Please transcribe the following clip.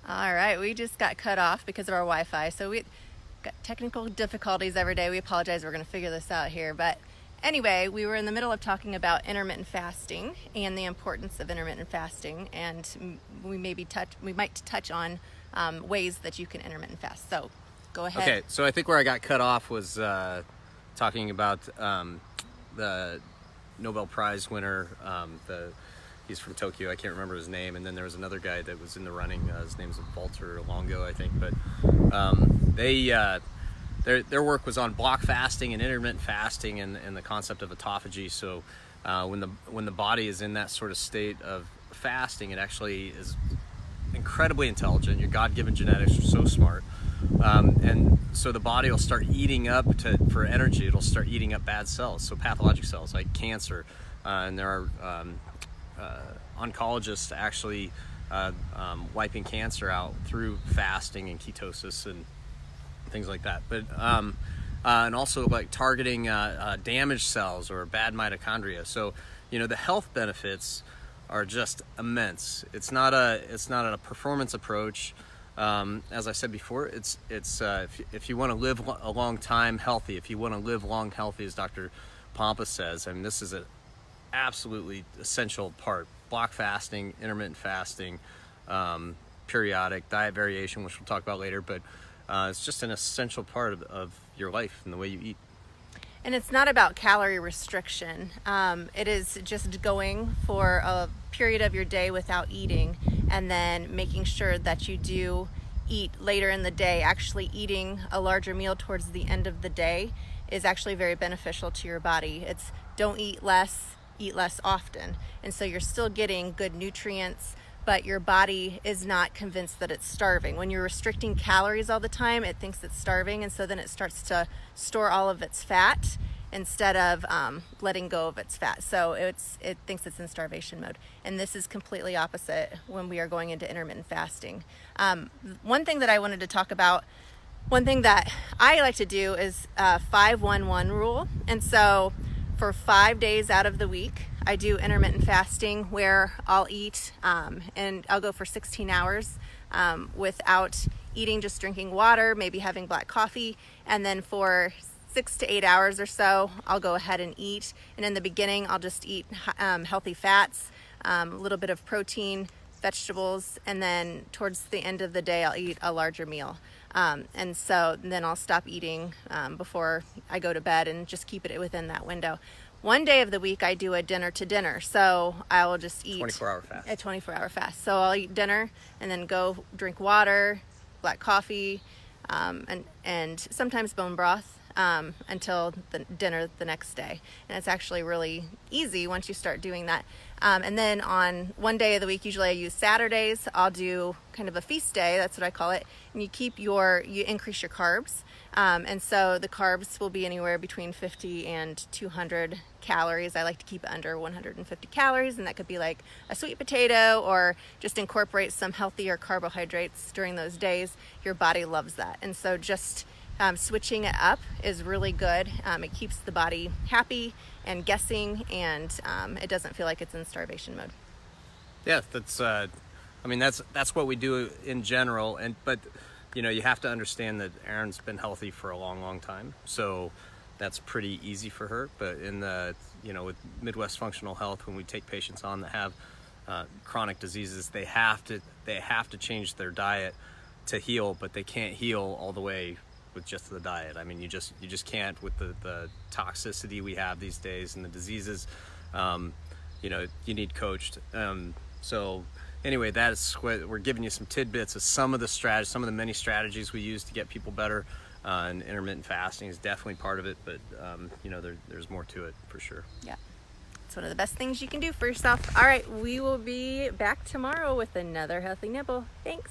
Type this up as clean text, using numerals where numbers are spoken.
All right, we just got cut off because of our Wi-Fi, so we got technical difficulties every day. We apologize. We're going to figure this out here, but anyway, we were in the middle of talking about intermittent fasting and the importance of intermittent fasting, and we might touch on ways that you can intermittent fast. So go ahead. Okay, so I think where I got cut off was talking about the Nobel Prize winner. He's from Tokyo. I can't remember his name. And then there was another guy that was in the running. His name's Walter Longo, I think. But their work was on block fasting and intermittent fasting and the concept of autophagy. So when the body is in that sort of state of fasting, it actually is incredibly intelligent. Your God-given genetics are so smart. And so the body will start eating up for energy. It'll start eating up bad cells, so pathologic cells like cancer. And there are oncologists actually wiping cancer out through fasting and ketosis and things like that. But and also like targeting damaged cells or bad mitochondria. So the health benefits are just immense. It's not a performance approach. As I said before, it's if you want to live a long time healthy, if you want to live long healthy, as Dr. Pompa says, I mean, this is an absolutely essential part. Block fasting, intermittent fasting, periodic diet variation, which we'll talk about later, but it's just an essential part of your life and the way you eat. And it's not about calorie restriction. It is just going for a period of your day without eating, and then making sure that you do eat later in the day. Actually eating a larger meal towards the end of the day is actually very beneficial to your body. It's don't eat less often. And so you're still getting good nutrients, but your body is not convinced that it's starving. When you're restricting calories all the time, it thinks it's starving, and so then it starts to store all of its fat instead of letting go of its fat. So it thinks it's in starvation mode. And this is completely opposite when we are going into intermittent fasting. One thing that I wanted to talk about, one thing that I like to do is 5-1-1 rule. And so for 5 days out of the week, I do intermittent fasting where I'll eat and I'll go for 16 hours without eating, just drinking water, maybe having black coffee. And then for 6 to 8 hours or so, I'll go ahead and eat. And in the beginning, I'll just eat healthy fats, a little bit of protein, vegetables, and then towards the end of the day, I'll eat a larger meal. And so then I'll stop eating before I go to bed and just keep it within that window. One day of the week, I do a dinner to dinner. So I will just eat 24-hour fast. A 24-hour fast. So I'll eat dinner and then go drink water, black coffee, and sometimes bone broth until the dinner the next day. And it's actually really easy once you start doing that. And then on one day of the week, usually I use Saturdays, I'll do kind of a feast day, that's what I call it. And you increase your carbs. And so the carbs will be anywhere between 50 and 200 calories. I like to keep it under 150 calories, and that could be like a sweet potato or just incorporate some healthier carbohydrates during those days. Your body loves that. And so just switching it up is really good. It keeps the body happy and guessing, and it doesn't feel like it's in starvation mode. Yeah, that's what we do in general. But you have to understand that Erin's been healthy for a long time, so that's pretty easy for her. But in the with Midwest Functional Health, when we take patients on that have chronic diseases, they have to change their diet to heal, but they can't heal all the way with just the diet. I mean, you just can't with the toxicity we have these days and the diseases. You need coached. So anyway, that's what we're giving you, some tidbits of some of the many strategies we use to get people better. And intermittent fasting is definitely part of it, but there's more to it for sure. Yeah, it's one of the best things you can do for yourself. All right, we will be back tomorrow with another healthy nibble. Thanks.